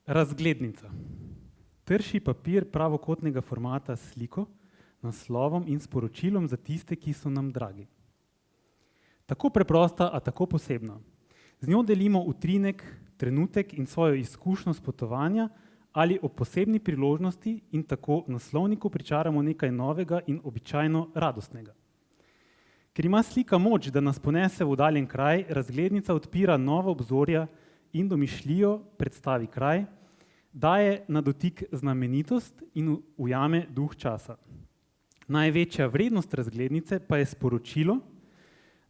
Razglednica. Trši papir pravokotnega formata s sliko, naslovom in sporočilom za tiste, ki so nam dragi. Tako preprosta, a tako posebna. Z njo delimo utrinek, trenutek in svojo izkušnjo potovanja ali o posebni priložnosti in tako naslovniku pričaramo nekaj novega in običajno radostnega. Ker ima slika moč, da nas ponese v oddaljen kraj, razglednica odpira nova obzorja in domišljijo predstavi kraj, daje na dotik znamenitost in ujame duh časa. Največja vrednost razglednice pa je sporočilo,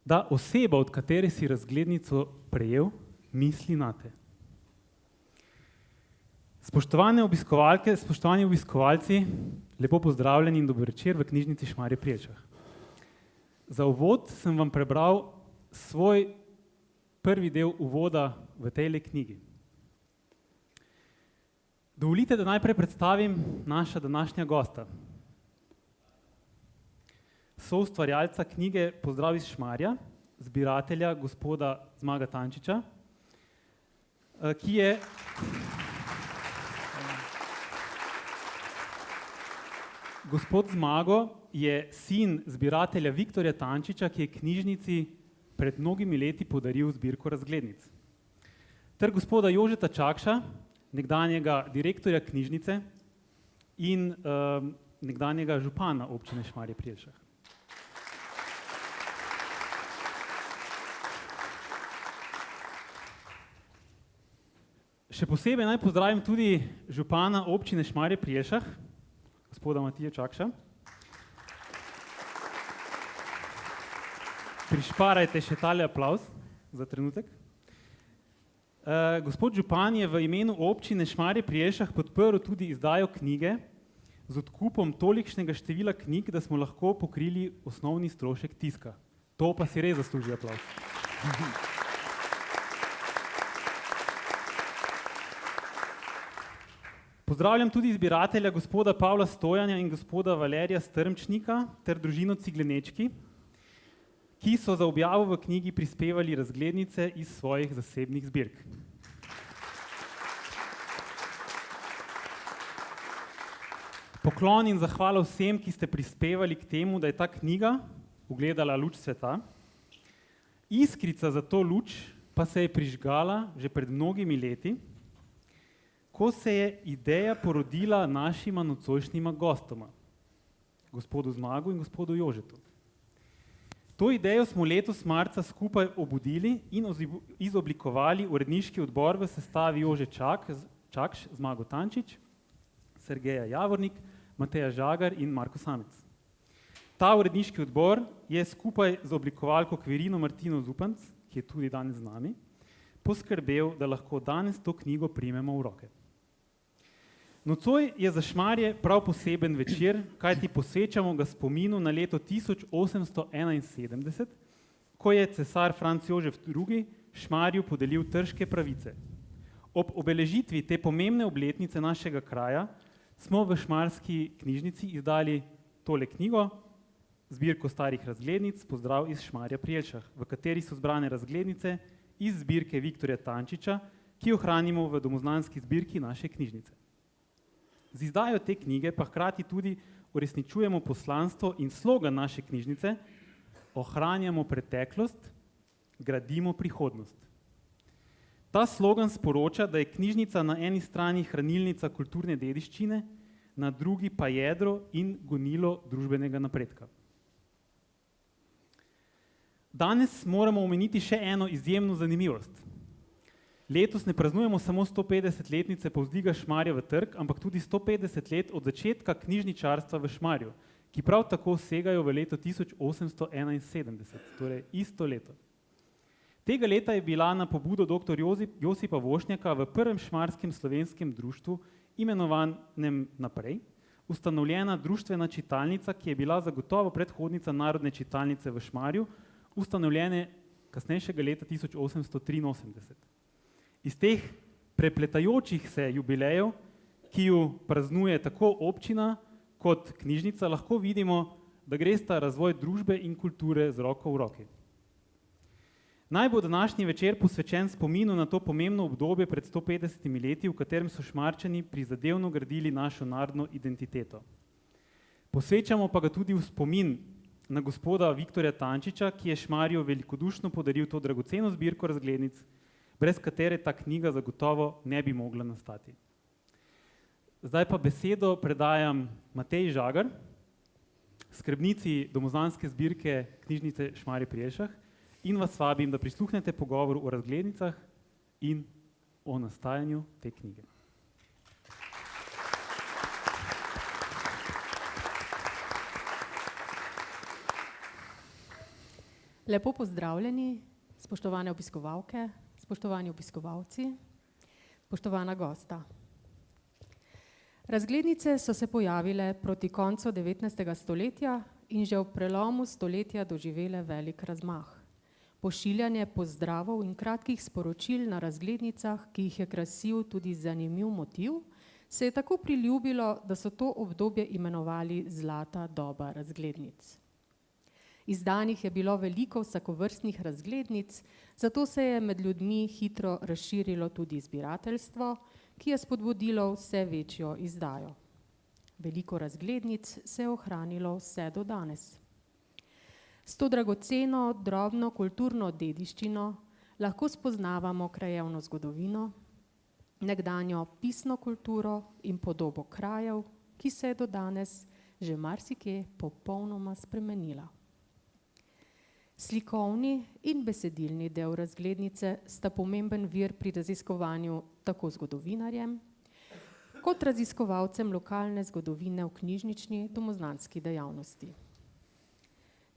da oseba, od katere si razglednico prejel, misli nate. Spoštovane obiskovalke, spoštovani obiskovalci, lepo pozdravljeni in dober večer v knjižnici Šmarje pri Jelšah. Za uvod sem vam prebral svoj prvi del uvoda v tejle knjigi. Dovolite, da najprej predstavim naša današnja gosta. Soustvarjalca knjige Pozdrav iz Šmarja, zbiratelja gospoda Zmaga Tančiča, ki je gospod Zmago je sin zbiratelja Viktorja Tančiča, ki je knjižnici pred mnogimi leti podaril zbirko razglednic. Ter gospoda Jožeta Čakša, nekdanjega direktorja knjižnice in nekdanjega župana občine Šmarje pri Jelšah. Še posebej naj pozdravim tudi župana občine Šmarje pri Jelšah, gospoda Matija Čakša. Prišparajte še tale aplavz za trenutek. Gospod župan je v imenu občine Šmarje pri Jelšah podprl tudi izdajo knjige z odkupom tolikšnega števila knjig, da smo lahko pokrili osnovni strošek tiska. To pa si res zasluži aplavz. Pozdravljam tudi zbiratelja gospoda Pavla Stojanja in gospoda Valerija Strmčnika ter družino Ciglenečki, ki so za objavo v knjigi prispevali razglednice iz svojih zasebnih zbirk. Poklon in zahvala vsem, ki ste prispevali k temu, da je ta knjiga ugledala luč sveta. Iskrica za to luč pa se je prižgala že pred mnogimi leti, ko se je ideja porodila našima nocojšnjima gostoma, gospodu Zmagu in gospodu Jožetu. To idejo smo letos marca skupaj obudili in izoblikovali uredniški odbor v sestavi Jože Čakš, Zmago Tančič, Sergeja Javornik, Mateja Žagar in Marko Samec. Ta uredniški odbor je skupaj z oblikovalko Kvirino Martino Zupanc, ki je tudi danes z nami, poskrbel, da lahko danes to knjigo primemo v roke. Nocoj je za Šmarje prav poseben večer, kajti posvečamo ga spominu na leto 1871, ko je cesar Franc Jožef II. Šmarju podelil trške pravice. Ob obeležitvi te pomembne obletnice našega kraja smo v šmarski knjižnici izdali tole knjigo, zbirko starih razglednic Pozdrav iz Šmarja pri Jelšah, v kateri so zbrane razglednice iz zbirke Viktorja Tančiča, ki jo hranimo v domoznanski zbirki naše knjižnice. Z izdajo te knjige pa hkrati tudi uresničujemo poslanstvo in slogan naše knjižnice: ohranjamo preteklost, gradimo prihodnost. Ta slogan sporoča, da je knjižnica na eni strani hranilnica kulturne dediščine, na drugi pa jedro in gonilo družbenega napredka. Danes moramo omeniti še eno izjemno zanimivost. Letos ne praznujemo samo 150-letnice povzdiga Šmarja v trg, ampak tudi 150 let od začetka knjižničarstva v Šmarju, ki prav tako segajo v leto 1871, torej isto leto. Tega leta je bila na pobudo dr. Josipa Vošnjaka v prvem šmarskem slovenskem društvu, imenovanem Naprej, ustanovljena društvena čitalnica, ki je bila zagotovo predhodnica Narodne čitalnice v Šmarju, ustanovljene kasnejšega leta 1883. Iz teh prepletajočih se jubilejev, ki ju praznuje tako občina kot knjižnica, lahko vidimo, da gresta razvoj družbe in kulture z roko v roki. Naj bo današnji večer posvečen spominu na to pomembno obdobje pred 150 leti, v katerem so Šmarčani prizadevno gradili našo narodno identiteto. Posvečamo pa ga tudi v spomin na gospoda Viktorja Tančiča, ki je Šmarju velikodušno podaril to dragoceno zbirko razglednic, brez katere ta knjiga zagotovo ne bi mogla nastati. Zdaj pa besedo predajam Mateji Žagar, skrbnici domozdanske zbirke knjižnice Šmarje pri Jelšah, in vas vabim, da prisluhnete pogovoru o razglednicah in o nastajanju te knjige. Lepo pozdravljeni, spoštovane obiskovalke, spoštovani obiskovalci, spoštovana gosta. Razglednice so se pojavile proti koncu 19. stoletja in že v prelomu stoletja doživele velik razmah. Pošiljanje pozdravov in kratkih sporočil na razglednicah, ki jih je krasil tudi zanimiv motiv, se je tako priljubilo, da so to obdobje imenovali zlata doba razglednic. Izdanih je bilo veliko vsakovrstnih razglednic, zato se je med ljudmi hitro razširilo tudi zbirateljstvo, ki je spodbudilo vse večjo izdajo. Veliko razglednic se je ohranilo vse do danes. S to dragoceno, drobno kulturno dediščino lahko spoznavamo krajevno zgodovino, nekdanjo pisno kulturo in podobo krajev, ki se je do danes že marsikje popolnoma spremenila. Slikovni in besedilni del razglednice sta pomemben vir pri raziskovanju tako zgodovinarjem, kot raziskovalcem lokalne zgodovine v knjižnični domozdanski dejavnosti.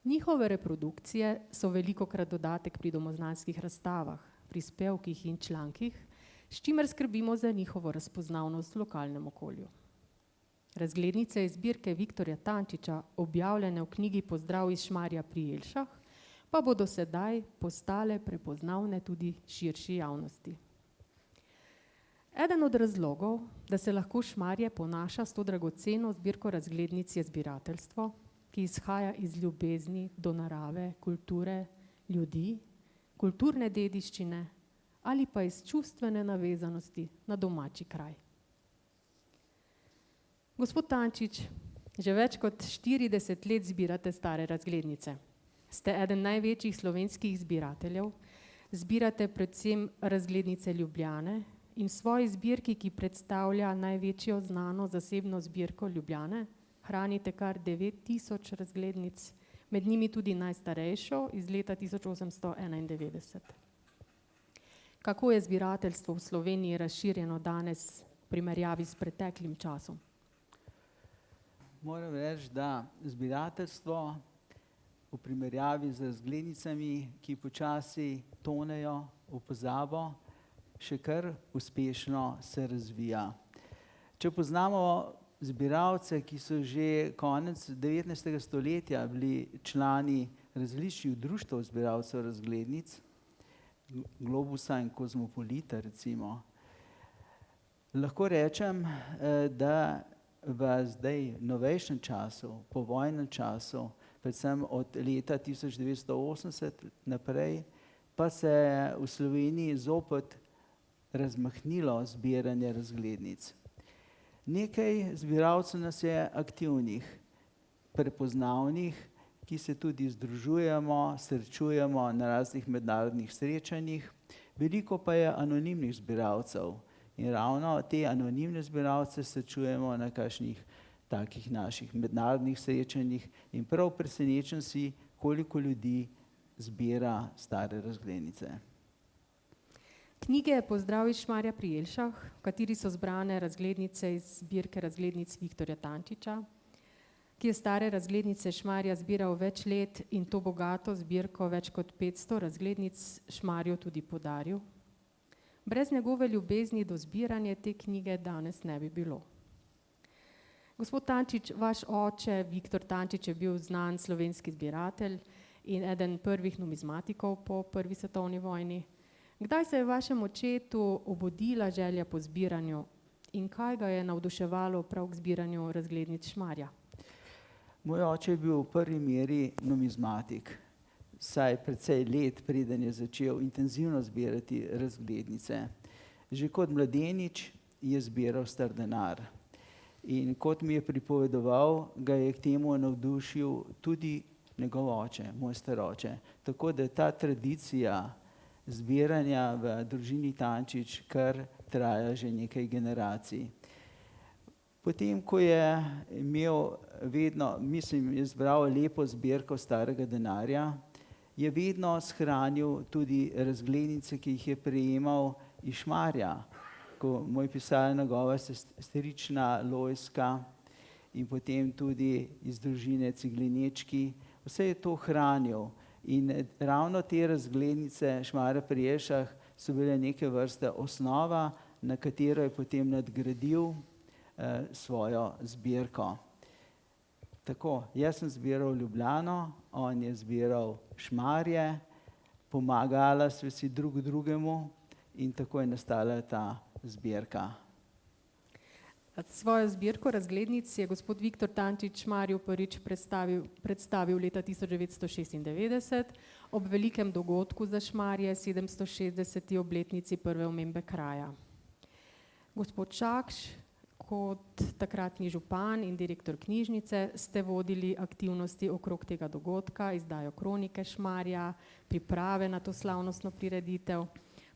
Njihove reprodukcije so velikokrat dodatek pri domozdanskih razstavah, prispevkih in člankih, s čimer skrbimo za njihovo razpoznavnost v lokalnem okolju. Razglednice iz zbirke Viktorja Tančiča, objavljene v knjigi Pozdrav iz Šmarja pri Jelšah, pa bodo sedaj postale prepoznavne tudi širši javnosti. Eden od razlogov, da se lahko Šmarje ponaša s to dragoceno zbirko razglednic, je zbirateljstvo, ki izhaja iz ljubezni do narave, kulture, ljudi, kulturne dediščine ali pa iz čustvene navezanosti na domači kraj. Gospod Tančič, že več kot 40 let zbirate stare razglednice. Ste eden največjih slovenskih zbirateljev, zbirate predvsem razglednice Ljubljane in v svoji zbirki, ki predstavlja največjo znano zasebno zbirko Ljubljane, hranite kar 9000 razglednic, med njimi tudi najstarejšo iz leta 1891. Kako je zbirateljstvo v Sloveniji razširjeno danes v primerjavi s preteklim časom? Moram reči, da zbirateljstvo v primerjavi z razglednicami, ki počasi tonejo v pozabo, še kar uspešno se razvija. Če poznamo zbiralce, ki so že konec 19. stoletja bili člani različnih društev zbiralcev razglednic, Globusa in Kozmopolita recimo, lahko rečem, da v zdaj novejšem času, povojnem času, predvsem od leta 1980 naprej, pa se je v Sloveniji zopet razmahnilo zbiranje razglednic. Nekaj zbiralcev nas je aktivnih, prepoznavnih, ki se tudi združujemo, srečujemo na raznih mednarodnih srečanjih. Veliko pa je anonimnih zbiralcev in ravno te anonimne zbiralce srečujemo na kakšnih takih naših mednarodnih srečanjih in prav presenečen si, koliko ljudi zbira stare razglednice. Knjige Pozdrav iz Šmarja pri Jelšah, v kateri so zbrane razglednice iz zbirke razglednic Viktorja Tančiča, ki je stare razglednice Šmarja zbiral več let in to bogato zbirko več kot 500 razglednic Šmarju tudi podaril. Brez njegove ljubezni do zbiranja te knjige danes ne bi bilo. Gospod Tančič, vaš oče Viktor Tančič je bil znan slovenski zbiratelj in eden prvih numizmatikov po prvi svetovni vojni. Kdaj se je vašemu očetu obudila želja po zbiranju in kaj ga je navduševalo prav k zbiranju razglednic Šmarja? Moj oče je bil v prvi meri numizmatik. vsaj precej let, preden je začel intenzivno zbirati razglednice. Že kot mladenič je zbiral star denar. In kot mi je pripovedoval, ga je k temu navdušil tudi njegov oče, moj star oče. Tako da ta tradicija zbiranja v družini Tančič kar traja že nekaj generacij. Potem, ko je imel vedno, mislim, je zbral lepo zbirko starega denarja, je vedno shranil tudi razglednice, ki jih je prejemal iz Šmarja, ko moj pisala njegova sestrična Lojska in potem tudi iz družine Ciglinečki, vse je to hranil. In ravno te razglednice Šmarja pri Jelšah so bile neke vrste osnova, na katero je potem nadgradil svojo zbirko. Tako, jaz sem zbiral Ljubljano, on je zbiral Šmarje, pomagala sva si drug drugemu in tako je nastala ta zbirka. Svojo zbirko razglednic je gospod Viktor Tančič Šmarju prvič predstavil leta 1996 ob velikem dogodku za Šmarje, 760. obletnici prve omembe kraja. Gospod Čakš, kot takratni župan in direktor knjižnice, ste vodili aktivnosti okrog tega dogodka, izdajo kronike Šmarja, priprave na to slavnostno prireditev.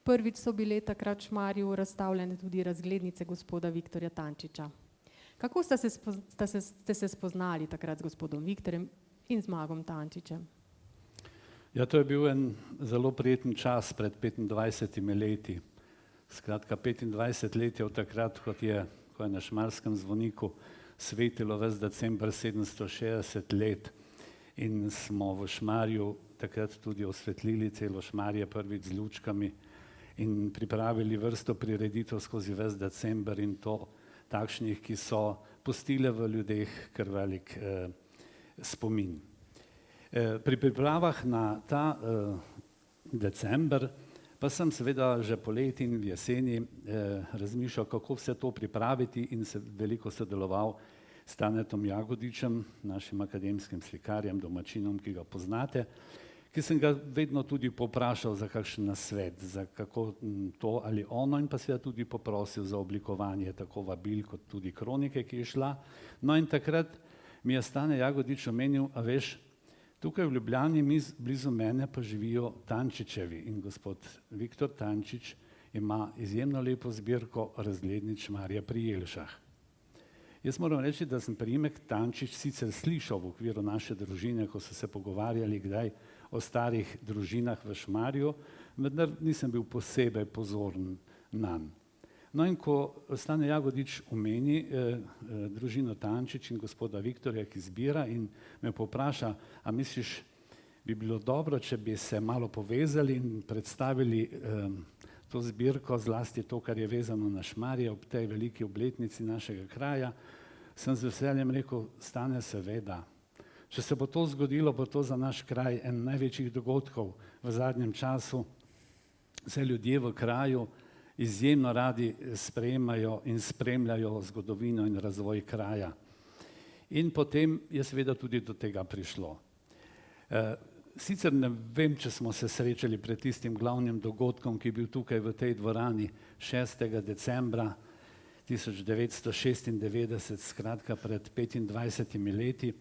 Prvič so bile takrat v Šmarju razstavljene tudi razglednice gospoda Viktorja Tančiča. Kako ste se spoznali takrat z gospodom Viktorjem in Zmagom Tančičem? Ja, to je bil en zelo prijeten čas pred 25 leti. Skratka, 25 let je od takrat, ko je na Šmarskem zvoniku svetilo ves december 760 let in smo v Šmarju takrat tudi osvetlili celo Šmarje prvič z lučkami in pripravili vrsto prireditev skozi ves december in to takšnih, ki so pustile v ljudeh kar velik spomin. Pri pripravah na ta december pa sem seveda že poleti in v jeseni razmišljal, kako vse to pripraviti in se veliko sodeloval s Tanetom Jagodičem, našim akademskim slikarjem, domačinom, ki ga poznate, ki sem ga vedno tudi poprašal za kakšen nasvet, za kako to ali ono in pa seveda tudi poprosil za oblikovanje tako vabil kot tudi kronike, ki je šla. No in takrat mi je Stane Jagodič omenil, a veš, tukaj v Ljubljani blizu mene pa živijo Tančičevi in gospod Viktor Tančič ima izjemno lepo zbirko razglednic Šmarja pri Jelšah. Jaz moram reči, da sem priimek Tančič sicer slišal v okviru naše družine, ko so se pogovarjali kdaj o starih družinah v Šmarju, vendar nisem bil posebej pozoren nanj. No in ko Stane Jagodič omeni družino Tančič in gospoda Viktorja, ki zbira in me popraša, a misliš, bi bilo dobro, če bi se malo povezali in predstavili to zbirko, zlasti to, kar je vezano na Šmarje ob tej veliki obletnici našega kraja, sem z veseljem rekel, Stane, seveda. Če se bo to zgodilo, bo to za naš kraj en največjih dogodkov v zadnjem času. Vse ljudje v kraju izjemno radi sprejemajo in spremljajo zgodovino in razvoj kraja. In potem je seveda tudi do tega prišlo. Sicer ne vem, če smo se srečali pred tistim glavnim dogodkom, ki je bil tukaj v tej dvorani 6. decembra 1996, skratka pred 25 leti.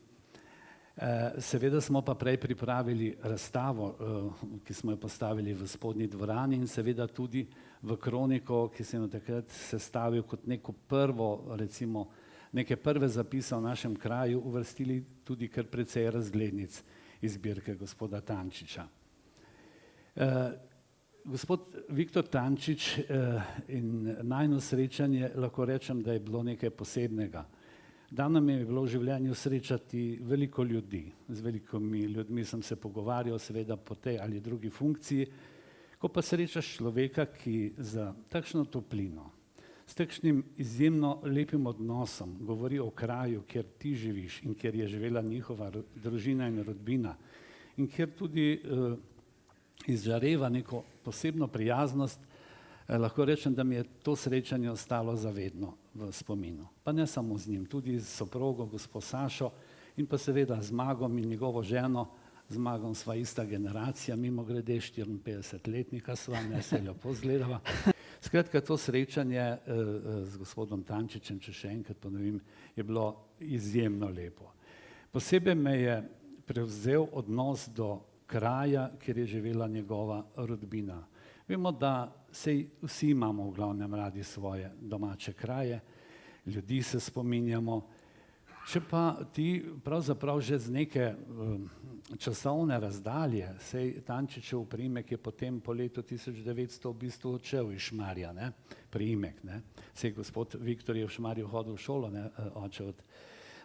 Seveda smo pa prej pripravili razstavo, ki smo jo postavili v spodnji dvorani in seveda tudi v kroniko, ki sem jo takrat sestavil kot neko prvo, recimo, neke prve zapise o našem kraju, uvrstili tudi kar precej razglednic iz zbirke gospoda Tančiča. Gospod Viktor Tančič in najino srečanje, lahko rečem, da je bilo nekaj posebnega. Dano mi je bilo v življenju srečati veliko ljudi. Z velikimi ljudmi sem se pogovarjal, seveda po tej ali drugi funkciji. Ko pa srečaš človeka, ki za takšno toplino, s takšnim izjemno lepim odnosom govori o kraju, kjer ti živiš in kjer je živela njihova družina in rodbina in kjer tudi izžareva neko posebno prijaznost, lahko rečem, da mi je to srečanje ostalo zavedno v spominu. Pa ne samo z njim, tudi s soprogo, gospo Sašo in pa seveda z Zmagom in njegovo ženo, Zmagom sva ista generacija, mimo grede 54-letnika sva, ne se lepo zgledava. Skratka, to srečanje z gospodom Tančičem, če še enkrat ponovim, je bilo izjemno lepo. Posebej me je prevzel odnos do kraja, kjer je živela njegova rodbina. Vemo, da vsi imamo v glavnem radi svoje domače kraje, ljudi se spominjamo. Če pa ti pravzaprav že z neke časovne razdalje, sej Tančičev priimek je potem po letu 1900 v bistvu odšel iz Šmarja, ne, priimek, ne. Sej gospod Viktor je v Šmarju hodil v šolo, ne, oče od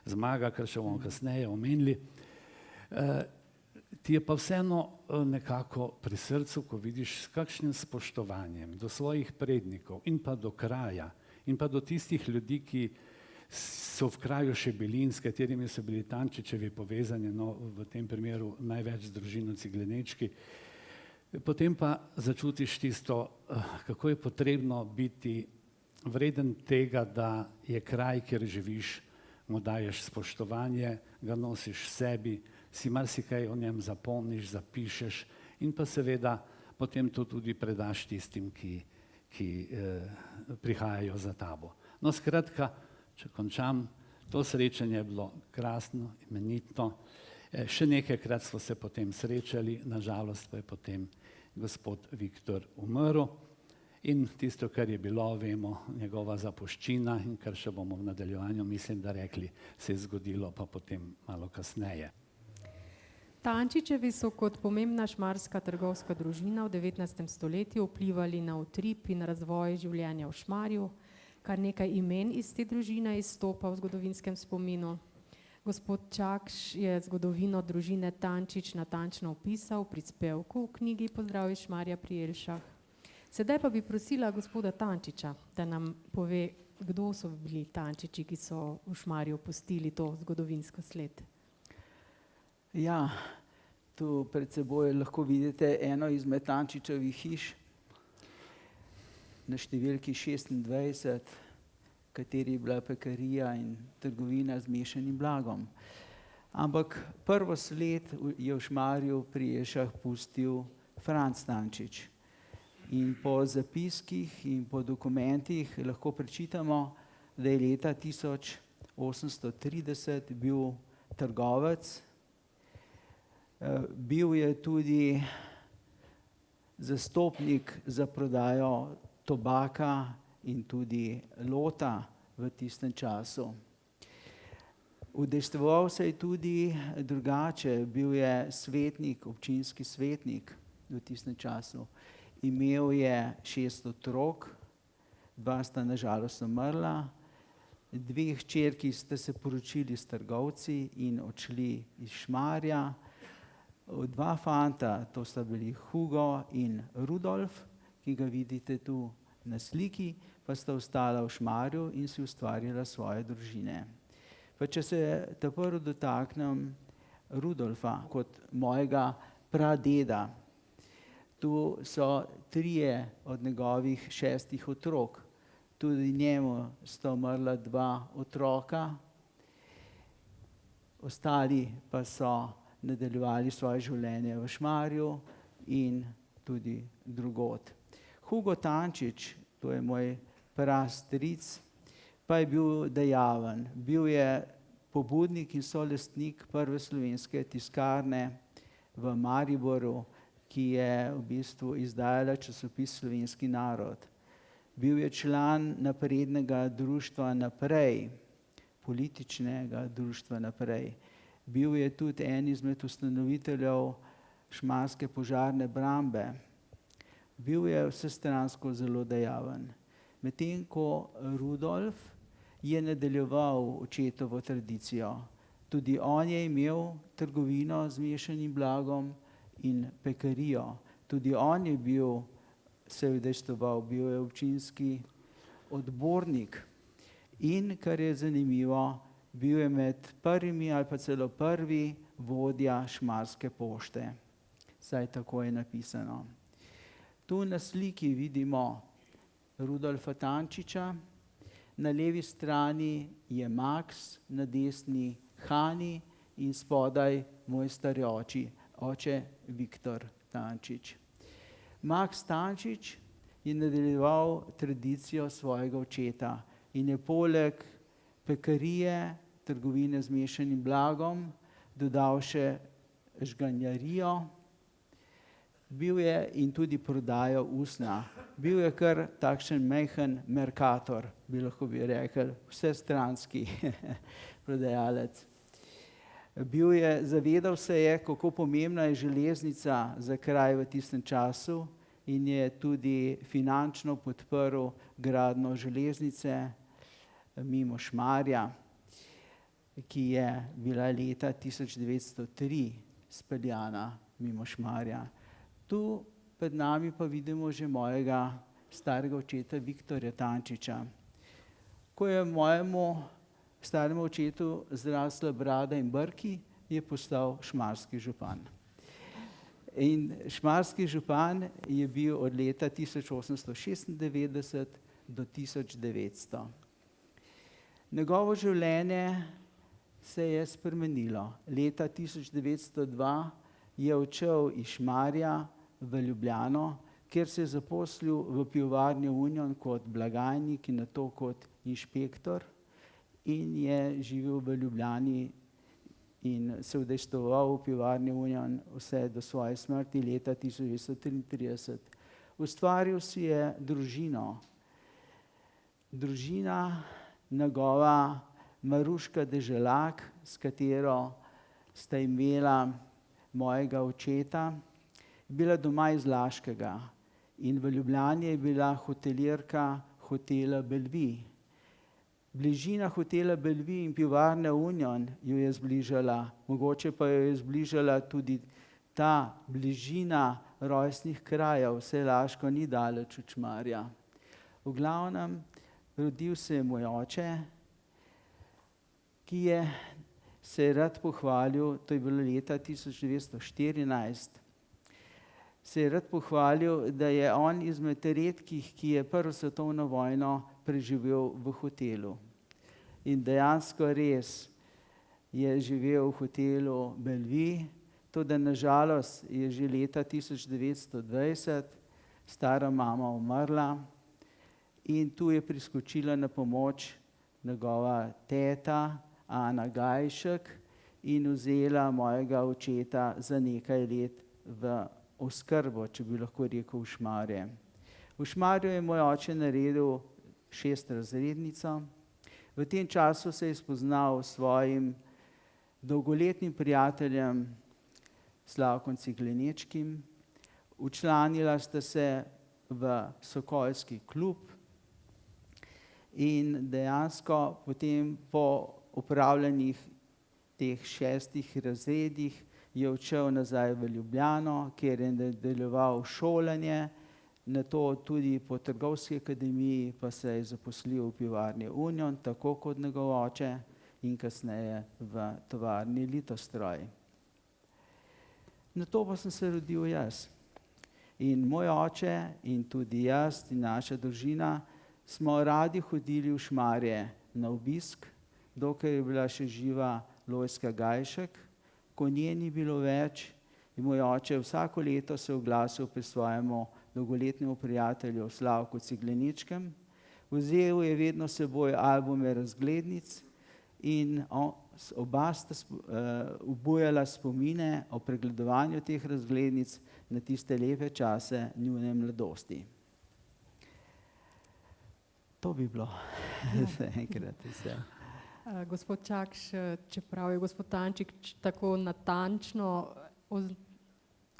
Zmaga, kar še bomo kasneje omenili. Ti je pa vseeno nekako pri srcu, ko vidiš s kakšnim spoštovanjem do svojih prednikov in pa do kraja in pa do tistih ljudi, ki so v kraju še bili in s katerimi so bili Tančičevi povezani, no v tem primeru največ z družino Ciglenečki. Potem pa začutiš tisto, kako je potrebno biti vreden tega, da je kraj, kjer živiš, mu daješ spoštovanje, ga nosiš v sebi, si marsikaj o njem zapomniš, zapišeš in pa seveda potem to tudi predaš tistim, ki prihajajo za tabo. No skratka, če končam, to srečanje je bilo krasno, imenitno. Še nekajkrat smo se potem srečali, nažalost pa je potem gospod Viktor umrl in tisto, kar je bilo, vemo, njegova zapuščina in kar še bomo v nadaljevanju, mislim, da rekli, se je zgodilo pa potem malo kasneje. Tančičevi so kot pomembna šmarska trgovska družina v 19. stoletju vplivali na utrip in razvoj življenja v Šmarju. Kar nekaj imen iz te družine izstopa v zgodovinskem spominu. Gospod Čakš je zgodovino družine Tančič natančno opisal v prispevku v knjigi Pozdrav iz Šmarja pri Jelšah. Sedaj pa bi prosila gospoda Tančiča, da nam pove, kdo so bili Tančiči, ki so v Šmarju pustili to zgodovinsko sled. Ja, tu pred seboj lahko vidite eno izmed Tančičevih hiš na številki 26, kateri je bila pekarija in trgovina z mešanim blagom. Ampak prvo sled je v Šmarju pri Jelšah pustil Franc Tančič. In po zapiskih in po dokumentih lahko prečitamo, da je leta 1830 bil trgovec. Bil je tudi zastopnik za prodajo tobaka in tudi lota v tistem času. Udejstvoval se je tudi drugače, bil je svetnik, občinski svetnik v tistem času. Imel je 6 otrok, 2 sta na žalost umrla, 2 hčerki sta se poročili s trgovci in odšli iz Šmarja. 2 fanta, to sta bili Hugo in Rudolf, ki ga vidite tu na sliki, pa sta ostala v Šmarju in si ustvarila svoje družine. Pa če se prvo dotaknem Rudolfa kot mojega pradeda, tu so 3 od njegovih 6 otrok. Tudi njemu sta umrla 2 otroka, ostali pa so nadaljevali svoje življenje v Šmarju in tudi drugod. Hugo Tančič, to je moj prastric, pa je bil dejaven. Bil je pobudnik in solastnik prve slovenske tiskarne v Mariboru, ki je v bistvu izdajala časopis Slovenski narod. Bil je član naprednega društva Naprej, političnega društva Naprej. Bil je tudi en izmed ustanoviteljev šmarske požarne brambe. Bil je vsestransko zelo dejaven. Medtem ko Rudolf je nadaljeval očetovo tradicijo. Tudi on je imel trgovino z mešanim blagom in pekarijo. Tudi on je bil, se udejstvoval, bil je občinski odbornik. In kar je zanimivo, bil je med prvimi ali pa celo prvi vodja Šmarske pošte. Saj tako je napisano. Tu na sliki vidimo Rudolfa Tančiča, na levi strani je Max, na desni Hani in spodaj moj stari oči oče Viktor Tančič. Max Tančič je nadaljeval tradicijo svojega očeta in je poleg pekarije, trgovine z mešanim blagom, dodal še žganjarijo. Bil je in tudi prodajal usnja. Bil je kar takšen majhen merkator, bi lahko rekli, vsestranski prodajalec. Zavedal se je, kako pomembna je železnica za kraj v tistem času in je tudi finančno podprl gradnjo železnice mimo Šmarja, ki je bila leta 1903 speljana mimo Šmarja. Tu pred nami pa vidimo že mojega starega očeta Viktorja Tančiča. Ko je mojemu staremu očetu zrasla brada in brki, je postal šmarski župan. In šmarski župan je bil od leta 1896 do 1900. Njegovo življenje se je spremenilo. Leta 1902 je odšel iz Šmarja v Ljubljano, kjer se je zaposlil v pivovarni Union kot blagajnik in nato kot inšpektor in je živel v Ljubljani in se udejstvoval v pivovarni Union vse do svoje smrti leta 1933. Ustvaril si je družino. Družina njegova Maruška Deželak, s katero sta imela mojega očeta, bila doma iz Laškega in v Ljubljani je bila hotelirka hotela Bellevue. Bližina hotela Bellevue in pivovarne Union jo je zbližala, mogoče pa jo je zbližala tudi ta bližina rojstnih krajev, saj Laško ni daleč od Šmarja. V glavnem, rodil se je moj oče, ki se je rad pohvalil, to je bilo leta 1914, se je rad pohvalil, da je on izmed redkih, ki je Prvo svetovno vojno preživel v hotelu. In dejansko res je živel v hotelu Bellevue, toda nažalost je že leta 1920 stara mama umrla in tu je priskočila na pomoč njegova teta Ana Gajšek in vzela mojega očeta za nekaj let v oskrbo, če bi lahko rekel, v Šmarje. V Šmarju je moj oče naredil 6. razrednico. V tem času se je spoznal s svojim dolgoletnim prijateljem Slavkom Ciglenečkim. Včlanila sta se v Sokolski klub in dejansko potem po opravljenih teh 6 razredih je odšel nazaj v Ljubljano, kjer je nadaljeval šolanje, nato tudi po trgovski akademiji pa se je zaposlil v pivovarni Union, tako kot njegov oče in kasneje v tovarni Litostroj. Nato pa sem se rodil jaz. In moj oče in tudi jaz in naša družina smo radi hodili v Šmarje na obisk, dokler je bila še živa Lojzka Gajšek. Ko nje ni bilo več, je moj oče vsako leto se oglasil pri svojemu dolgoletnemu prijatelju Slavku Ciglenečkem. Vzel je vedno s seboj albume razglednic in oba sta obujala spomine o pregledovanju teh razglednic na tiste lepe čase njune mladosti. To bi bilo za enkrat vse. Gospod Čakš, čeprav je gospod Tančič tako natančno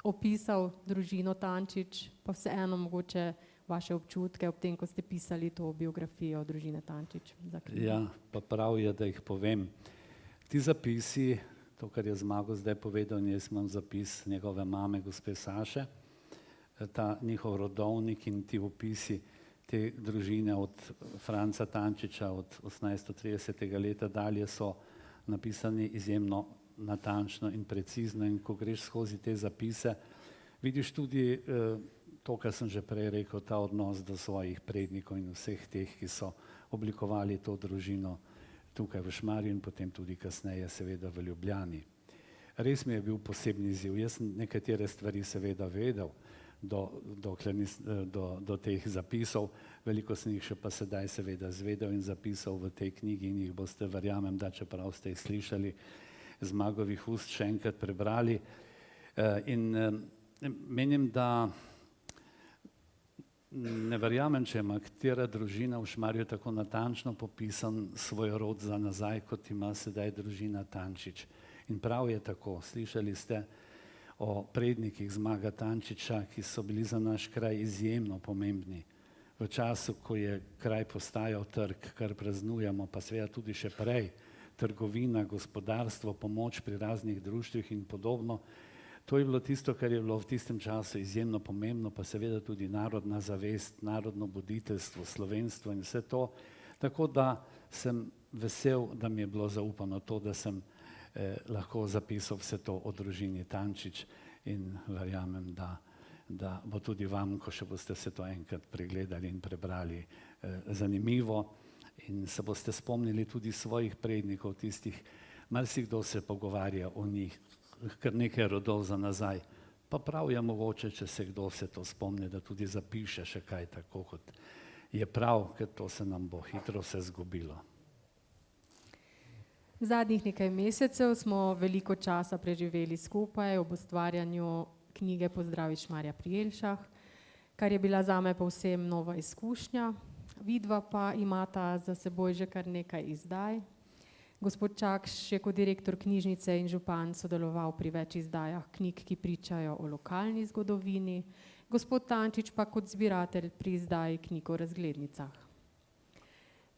opisal družino Tančič, pa vseeno mogoče vaše občutke ob tem, ko ste pisali to biografijo družine Tančič. Ja, pa prav je, da jih povem. Ti zapisi, to, kar je Zmago zdaj povedal, jaz imam zapis njegove mame, gospe Saše, ta njihov rodovnik in ti opisi te družine od Franca Tančiča od 1830. leta dalje so napisani izjemno natančno in precizno in ko greš skozi te zapise, vidiš tudi to, kar sem že prej rekel, ta odnos do svojih prednikov in vseh teh, ki so oblikovali to družino tukaj v Šmarju in potem tudi kasneje seveda v Ljubljani. res mi je bil posebni izziv. Jaz sem nekatere stvari seveda vedel do teh zapisov, veliko sem jih še pa sedaj seveda zvedel in zapisal v tej knjigi in jih boste, verjamem, da čeprav ste jih slišali z Zmagovih ust, še enkrat prebrali. Menim, da ne verjamem, če ima katera družina v Šmarju tako natančno popisan svoj rod za nazaj, kot ima sedaj družina Tančič. In prav je tako. Slišali ste o prednikih Zmaga Tančiča, ki so bili za naš kraj izjemno pomembni. V času, ko je kraj postajal trg, kar praznujemo, pa seveda tudi še prej, trgovina, gospodarstvo, pomoč pri raznih društvih in podobno. To je bilo tisto, kar je bilo v tistem času izjemno pomembno, pa seveda tudi narodna zavest, narodno buditeljstvo, slovenstvo in vse to. Tako da sem vesel, da mi je bilo zaupano to, da sem lahko zapisal vse to o družini Tančič in verjamem, da bo tudi vam, ko še boste vse to enkrat pregledali in prebrali, zanimivo in se boste spomnili tudi svojih prednikov, tistih, marsikdo se pogovarja o njih, kar nekaj rodov za nazaj. Pa prav je mogoče, če se kdo se to spomni, da tudi zapiše še kaj tako, kot je prav, ker to se nam bo hitro vse zgubilo. Zadnjih nekaj mesecev smo veliko časa preživeli skupaj ob ustvarjanju knjige Pozdravi Šmarja pri Jelšah, kar je bila zame povsem nova izkušnja. Vidva pa imata za seboj že kar nekaj izdaj. Gospod Čakš je kot direktor knjižnice in župan sodeloval pri več izdajah knjig, ki pričajo o lokalni zgodovini, gospod Tančič pa kot zbiratelj pri izdaji knjig o razglednicah.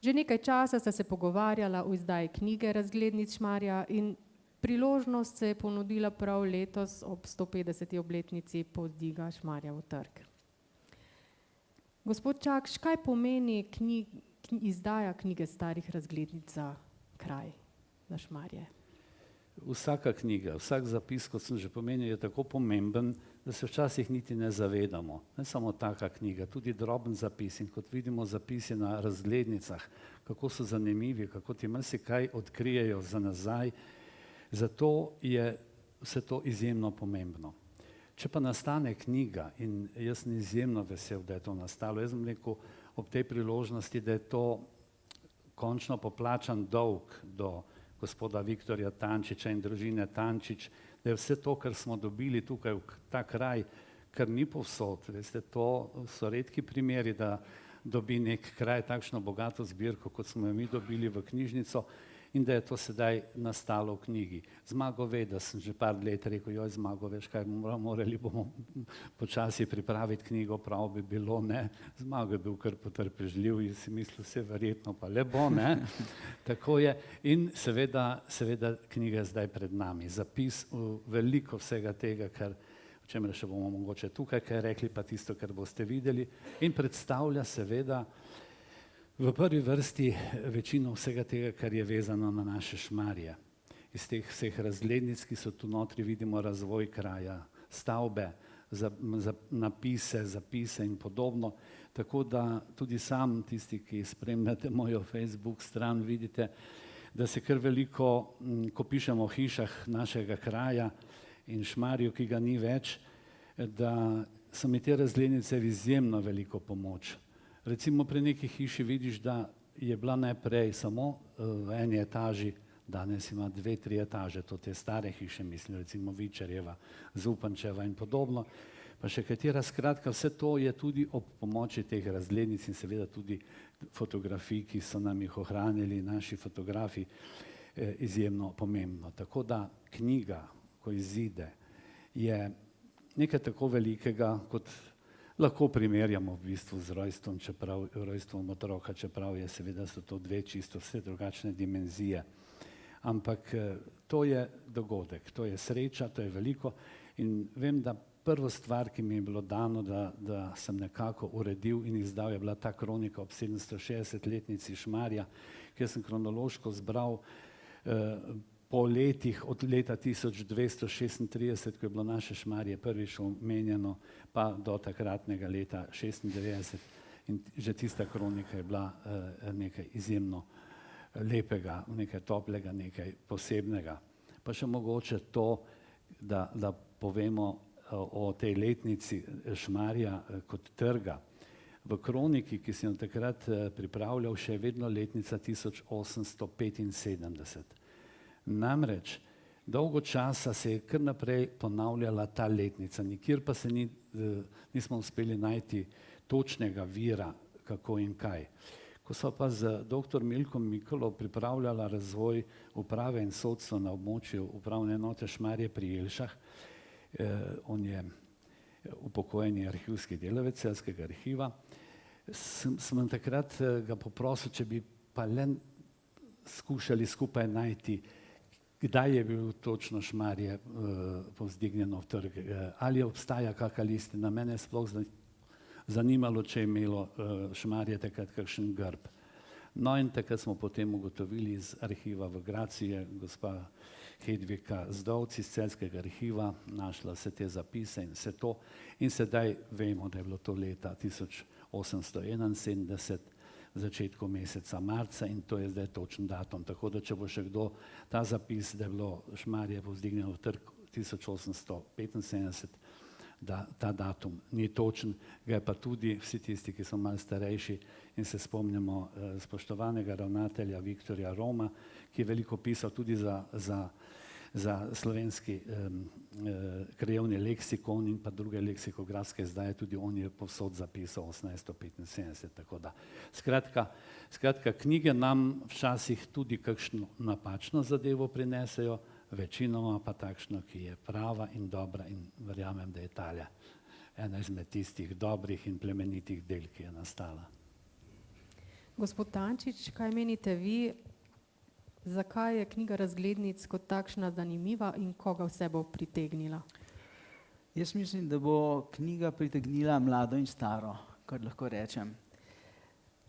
Že nekaj časa sta se pogovarjala o izdaji knjige Razglednic Šmarja in priložnost se je ponudila prav letos ob 150. obletnici povzdiga Šmarjev trg. Gospod Čakš, kaj pomeni izdaja knjige starih razglednic za kraj, za Šmarje? Vsaka knjiga, vsak zapis, kot sem že pomenil, je tako pomemben, da se včasih niti ne zavedamo. Ne samo taka knjiga, tudi droben zapis in kot vidimo zapisi na razglednicah, kako so zanimivi, kako ti marsikaj odkrijejo za nazaj, zato je vse to izjemno pomembno. Če pa nastane knjiga, in jaz sem izjemno vesel, da je to nastalo, jaz sem rekel ob tej priložnosti, da je to končno poplačan dolg do gospoda Viktorja Tančiča in družine Tančič, da je vse to, kar smo dobili tukaj v ta kraj, kar ni povsod. Veste, to so redki primeri, da dobi nek kraj takšno bogato zbirko, kot smo jo mi dobili v knjižnico in da je to sedaj nastalo v knjigi. Zmago ve, da sem že par let rekel, joj Zmago, veš kaj, morali bomo počasi pripraviti knjigo, prav bi bilo, ne. Zmago je bil kar potrpežljiv in si mislil, vse verjetno pa le bo, ne. Tako je in seveda knjiga je zdaj pred nami. Zapis veliko vsega tega, kar o čemer še bomo mogoče tukaj kaj rekli, pa tisto, kar boste videli in predstavlja seveda v prvi vrsti večino vsega tega, kar je vezano na naše Šmarje. Iz teh vseh razglednic, ki so tu notri, vidimo razvoj kraja, stavbe, napise, zapise in podobno. Tako da tudi sam, tisti, ki spremljate mojo Facebook stran, vidite, da se kar veliko, ko pišemo o hišah našega kraja in Šmarju, ki ga ni več, da so mi te razglednice v izjemno veliko pomoč. Recimo pri neki hiši vidiš, da je bila najprej samo v eni etaži, danes ima 2-3 etaže, to te stare hiše, mislim, recimo Vičarjeva, Zupančeva in podobno, pa še katera, skratka, vse to je tudi ob pomoči teh razglednic in seveda tudi fotografij, ki so nam jih ohranili naši fotografi, izjemno pomembno. Tako da knjiga, ko izide, je nekaj tako velikega, kot lahko primerjamo v bistvu z rojstvom otroka, čeprav je seveda so to dve čisto vse drugačne dimenzije. Ampak to je dogodek, to je sreča, to je veliko in vem, da prvo stvar, ki mi je bilo dano, da sem nekako uredil in izdal, je bila ta kronika ob 760-letnici Šmarja, kjer sem kronološko zbral po letih od leta 1236, ko je bilo naše Šmarje prvič omenjeno, pa do takratnega leta 96 in že tista kronika je bila nekaj izjemno lepega, nekaj toplega, nekaj posebnega. Pa še mogoče to, da povemo o tej letnici Šmarja kot trga. V kroniki, ki sem jo takrat pripravljal, še je vedno letnica 1875. Namreč dolgo časa se je kar naprej ponavljala ta letnica, nikjer pa se nismo uspeli najti točnega vira, kako in kaj. Ko sva pa z dr. Milkom Mikolo pripravljala razvoj uprave in sodstva na območju upravne enote Šmarje pri Jelšah, on je upokojeni arhivski delavec Celjskega arhiva, sem takrat ga poprosil, če bi pa le skušali skupaj najti, kdaj je bil točno Šmarje povzdignjeno v trg, ali obstaja kakšna listina. Mene je sploh zanimalo, če je imelo Šmarje takrat kakšen grb. No in takrat smo potem ugotovili iz arhiva v Graciji, gospa Hedvika Zdovc iz Celjskega arhiva, našla vse te zapise in vse to. In sedaj vemo, da je bilo to leta 1871, v začetku meseca marca, in to je zdaj točen datum. Tako da če bo še kdo ta zapis, da je bilo Šmarje povzdignjeno v trg 1875, da ta datum ni točen, ga je pa tudi vsi tisti, ki so malo starejši in se spomnimo spoštovanega ravnatelja Viktorja Roma, ki je veliko pisal tudi za slovenski krajevni leksikon in pa druge leksikografske izdaje, tudi on je povsod zapisal 1875. Tako da, skratka, knjige nam včasih tudi kakšno napačno zadevo prinesejo, večinoma pa takšno, ki je prava in dobra, in verjamem, da je tale ena izmed tistih dobrih in plemenitih del, ki je nastala. Gospod Tančič, kaj menite vi, zakaj je knjiga razglednic kot takšna zanimiva in koga vse bo pritegnila? Jaz mislim, da bo knjiga pritegnila mlado in staro, kar lahko rečem.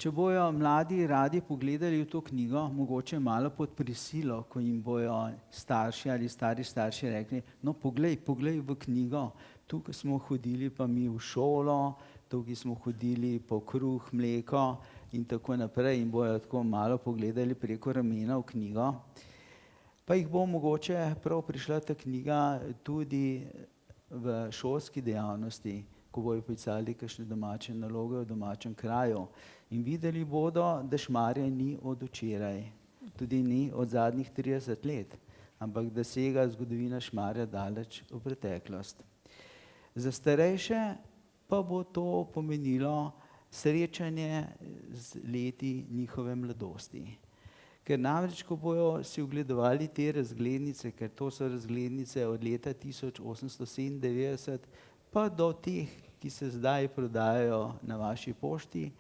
Če bojo mladi radi pogledali v to knjigo, mogoče malo pod prisilo, ko jim bojo starši ali stari starši rekli, no poglej v knjigo, tukaj smo hodili pa mi v šolo, tukaj smo hodili po kruh, mleko in tako naprej, in bojo tako malo pogledali preko ramena v knjigo. Pa jih bo mogoče prav prišla ta knjiga tudi v šolski dejavnosti, ko bojo pisali kakšne domače naloge v domačem kraju. In videli bodo, da Šmarje ni od včeraj, tudi ni od zadnjih 30 let, ampak da sega zgodovina Šmarja daleč v preteklost. Za starejše pa bo to pomenilo srečanje z leti njihove mladosti. Ker namreč, ko bojo si ogledovali te razglednice, ker to so razglednice od leta 1897 pa do teh, ki se zdaj prodajajo na vaši pošti,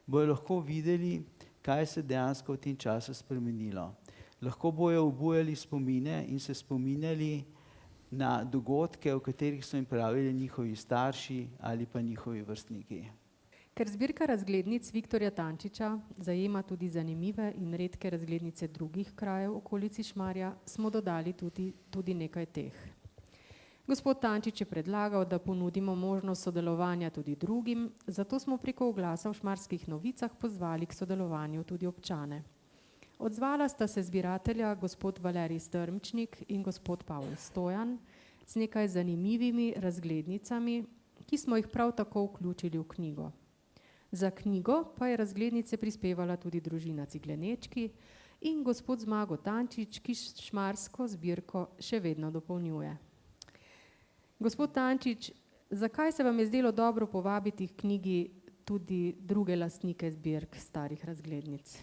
bojo lahko videli, kaj se dejansko v tem času spremenilo. Lahko bojo obujali spomine in se spominjali na dogodke, o katerih so jim pravili njihovi starši ali pa njihovi vrstniki. Ker zbirka razglednic Viktorja Tančiča zajema tudi zanimive in redke razglednice drugih krajev v okolici Šmarja, smo dodali tudi nekaj teh. Gospod Tančič je predlagal, da ponudimo možnost sodelovanja tudi drugim, zato smo preko oglasa v Šmarskih novicah pozvali k sodelovanju tudi občane. Odzvala sta se zbiratelja gospod Valerij Strmčnik in gospod Pavel Stojan z nekaj zanimivimi razglednicami, ki smo jih prav tako vključili v knjigo. Za knjigo pa je razglednice prispevala tudi družina Ciglenečki in gospod Zmago Tančič, ki šmarsko zbirko še vedno dopolnjuje. Gospod Tančič, zakaj se vam je zdelo dobro povabiti k knjigi tudi druge lastnike zbirk starih razglednic?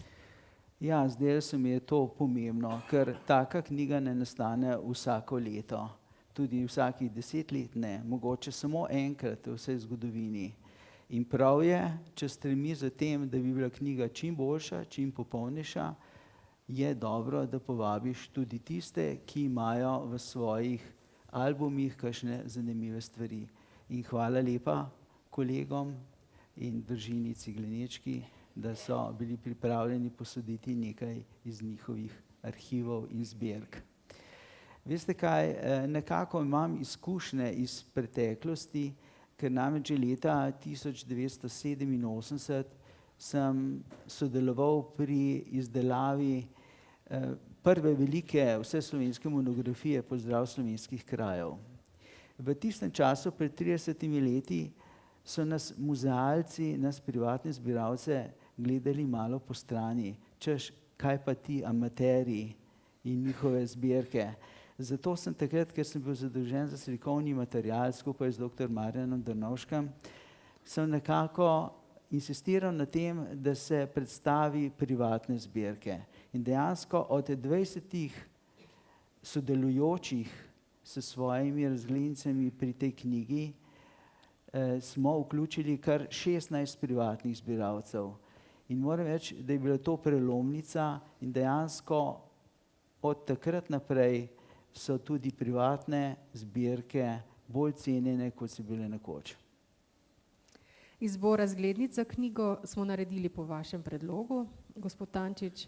Ja, zdelo se mi je to pomembno, ker taka knjiga ne nastane vsako leto, tudi vsakih 10 let ne, mogoče samo enkrat v vsej zgodovini. In prav je, če stremi za tem, da bi bila knjiga čim boljša, čim popolnejša, je dobro, da povabiš tudi tiste, ki imajo v svojih albumih kakšne zanimive stvari. In hvala lepa kolegom in družini Ciglenečki, da so bili pripravljeni posoditi nekaj iz njihovih arhivov in zbirk. Veste kaj, nekako imam izkušnje iz preteklosti, ker namreč že leta 1987 sem sodeloval pri izdelavi prve velike vseslovenske monografije Pozdrav slovenskih krajev. V tistem času, pred 30 leti, so nas muzealci, nas privatne zbiralce gledali malo po strani, češ, kaj pa ti amaterji in njihove zbirke. Zato sem takrat, ker sem bil zadolžen za slikovni material skupaj z dr. Marjanom Drnovškem, sem nekako insistiral na tem, da se predstavi privatne zbirke. In dejansko od 20 sodelujočih s svojimi razglednicami pri tej knjigi smo vključili kar 16 privatnih zbiralcev. In moram reči, da je bila to prelomnica in dejansko od takrat naprej so tudi privatne zbirke bolj cenjene, kot so bile nekoč. Izbor razglednic za knjigo smo naredili po vašem predlogu. Gospod Tančič,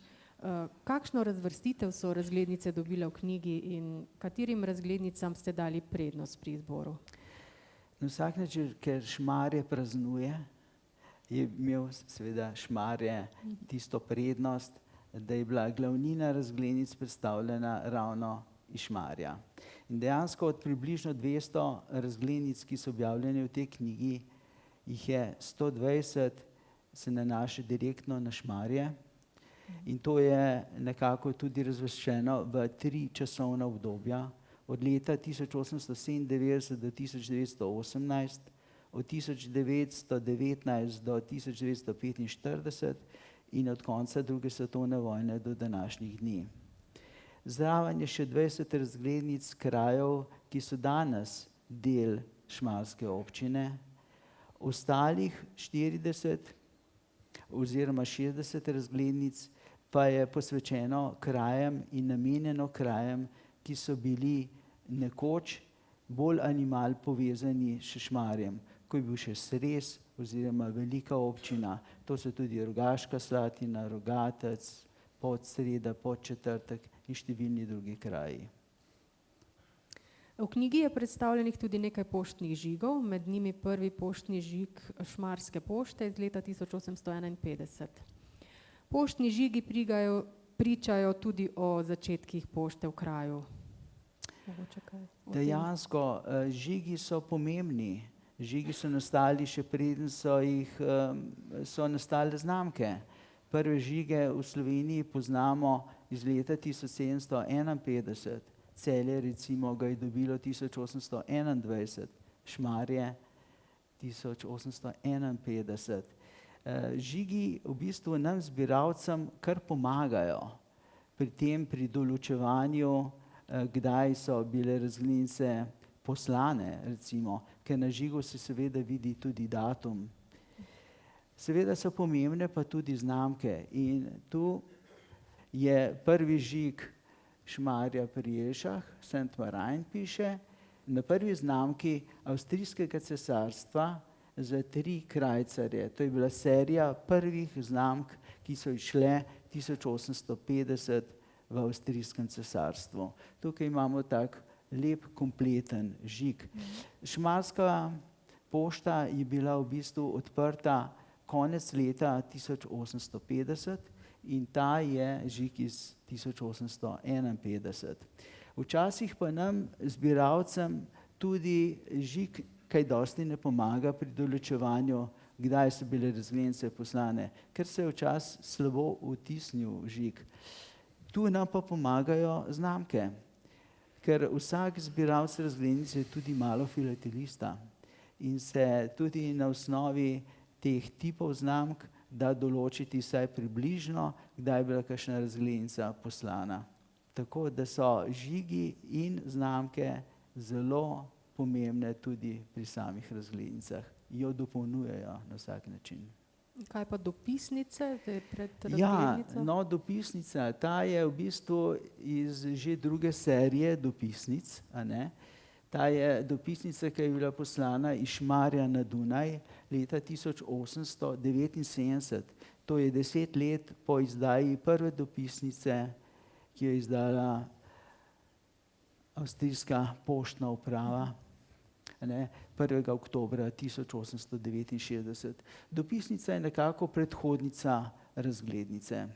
kakšno razvrstitev so razglednice dobile v knjigi in katerim razglednicam ste dali prednost pri izboru? Na vsak način, ker Šmarje praznuje, je imel seveda Šmarje tisto prednost, da je bila glavnina razglednic predstavljena ravno iz Šmarja. In dejansko od približno 200 razglednic, ki so objavljene v tej knjigi, jih je 120 se nanaša direktno na Šmarje. In to je nekako tudi razvrščeno v 3 časovna obdobja, od leta 1897 do 1918, od 1919 do 1945 in od konca druge svetovne vojne do današnjih dni. Zraven je še 20 razglednic krajev, ki so danes del šmarske občine, ostalih 40 oziroma 60 razglednic pa je posvečeno krajem in namenjeno krajem, ki so bili nekoč bolj ali manj povezani s Šmarjem, ko je bil še Sres oziroma velika občina. To so tudi Rogaška Slatina, Rogatec, Podsreda, Podčetrtek in številni drugi kraji. V knjigi je predstavljenih tudi nekaj poštnih žigov, med njimi prvi poštni žig Šmarske pošte iz leta 1851. Poštni žigi pričajo tudi o začetkih pošte v kraju. Dejansko žigi so pomembni. Žigi so nastali še preden so nastale znamke. Prve žige v Sloveniji poznamo iz leta 1751. Celje recimo ga je dobilo 1821, Šmarje 1851. Žigi v bistvu nam zbiralcem kar pomagajo pri določevanju, kdaj so bile razglednice poslane, recimo, ker na žigu se seveda vidi tudi datum. Seveda so pomembne pa tudi znamke in tu je prvi žig Šmarja pri Jelšah, St. Marijn piše, na prvi znamki Avstrijskega cesarstva za 3 krajcarje. To je bila serija prvih znamk, ki so izšle 1850 v Avstrijskem cesarstvu. Tukaj imamo tak lep, kompleten žig. Šmarska pošta je bila v bistvu odprta konec leta 1850 in ta je žig iz 1851. Včasih pa nam, zbiralcem, tudi žig kaj dosti ne pomaga pri določevanju, kdaj so bile razglednice poslane, ker se je včasih slabo vtisnil žig. Tu nam pa pomagajo znamke, ker vsak zbiralec razglednic je tudi malo filatelista in se tudi na osnovi teh tipov znamk da določiti vsaj približno, kdaj je bila kakšna razglednica poslana. Tako da so žigi in znamke zelo pomembne tudi pri samih razglednicah. Jo dopolnjujejo na vsak način. Kaj pa dopisnice pred Ja, razglednico? no, dopisnica, ta je v bistvu iz že druge serije dopisnic, a ne? Ta je dopisnica, ki je bila poslana iz Šmarja na Dunaj leta 1879. To je 10 let po izdaji prve dopisnice, ki jo je izdala Avstrijska poštna uprava, 1. oktobra 1869. Dopisnica je nekako predhodnica razglednice.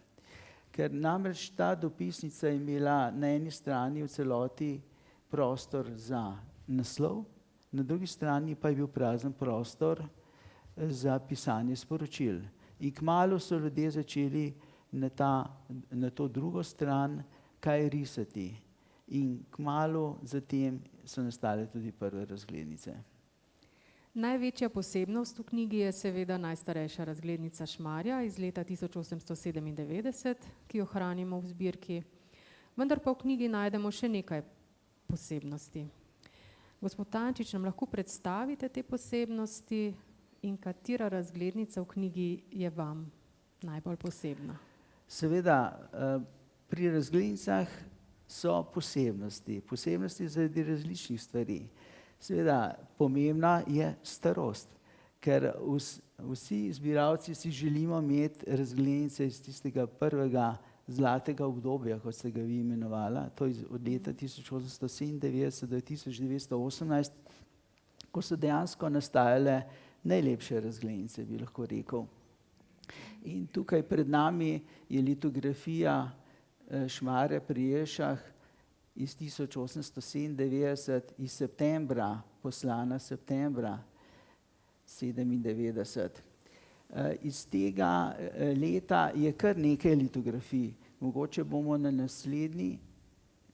Ker namreč ta dopisnica je imela na eni strani v celoti prostor za naslov, na drugi strani pa je bil prazen prostor za pisanje sporočil. In kmalu so ljudje začeli na to drugo stran kaj risati. In kmalu zatem so nastale tudi prve razglednice. Največja posebnost v knjigi je seveda najstarejša razglednica Šmarja iz leta 1897, ki jo hranimo v zbirki. Vendar pa v knjigi najdemo še nekaj posebnosti. Gospod Tančič, nam lahko predstavite te posebnosti in katera razglednica v knjigi je vam najbolj posebna? Seveda, pri razglednicah so posebnosti zaradi različnih stvari. Seveda, pomembna je starost, ker vsi zbiralci si želimo imeti razglednice iz tistega prvega zlatega obdobja, kot ste ga vi imenovala, to je od leta 1897 do 1918, ko so dejansko nastajale najlepše razglednice, bi lahko rekel. In tukaj pred nami je litografija Šmarja pri Jelšah iz 1897, iz septembra, poslana septembra 1997. Iz tega leta je kar nekaj litografij. Mogoče bomo na naslednji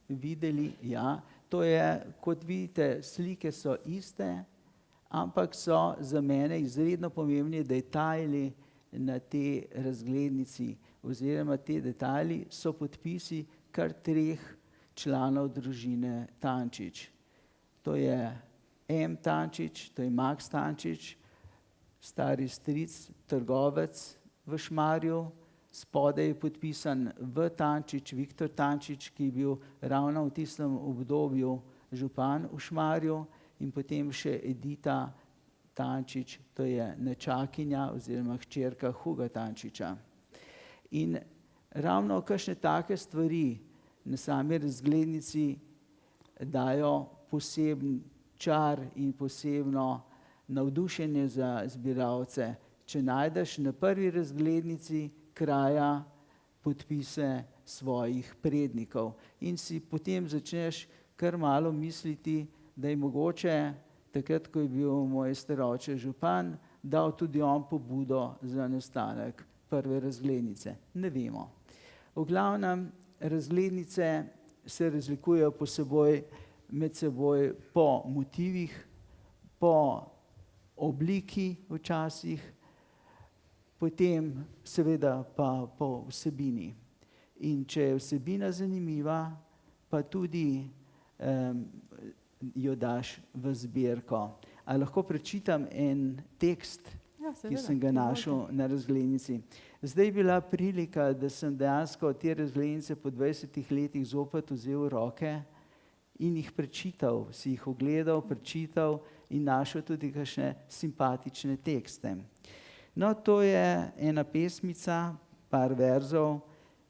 videli, ja, to je, kot vidite, slike so iste, ampak so za mene izredno pomembni detajli na tej razglednici, oziroma te detajli so podpisi kar 3 članov družine Tančič. To je M. Tančič, to je Max Tančič, stari stric, trgovec v Šmarju, spodaj je podpisan V. Tančič, Viktor Tančič, ki je bil ravno v tistem obdobju župan v Šmarju, in potem še Edita Tančič, to je nečakinja oziroma hčerka Huga Tančiča. In ravno kakšne take stvari na sami razglednici dajo poseben čar in posebno navdušenje za zbiralce. Če najdeš na prvi razglednici kraja podpise svojih prednikov in si potem začneš kar malo misliti, da je mogoče takrat, ko je bil moj staroče župan, dal tudi on pobudo za nastanek prve razglednice. Ne vemo. V glavnem, razglednice se razlikujejo med seboj po motivih, po obliki včasih, potem seveda pa po vsebini. In če je vsebina zanimiva, pa tudi jo daš v zbirko. A lahko prečitam en tekst, ki sem ga našel na razglednici. Zdaj je bila prilika, da sem dejansko te razglednice po 20 letih zopet vzel v roke in jih prečital, si jih ogledal, prečital in našel tudi kakšne simpatične tekste. No, to je ena pesmica, par verzov,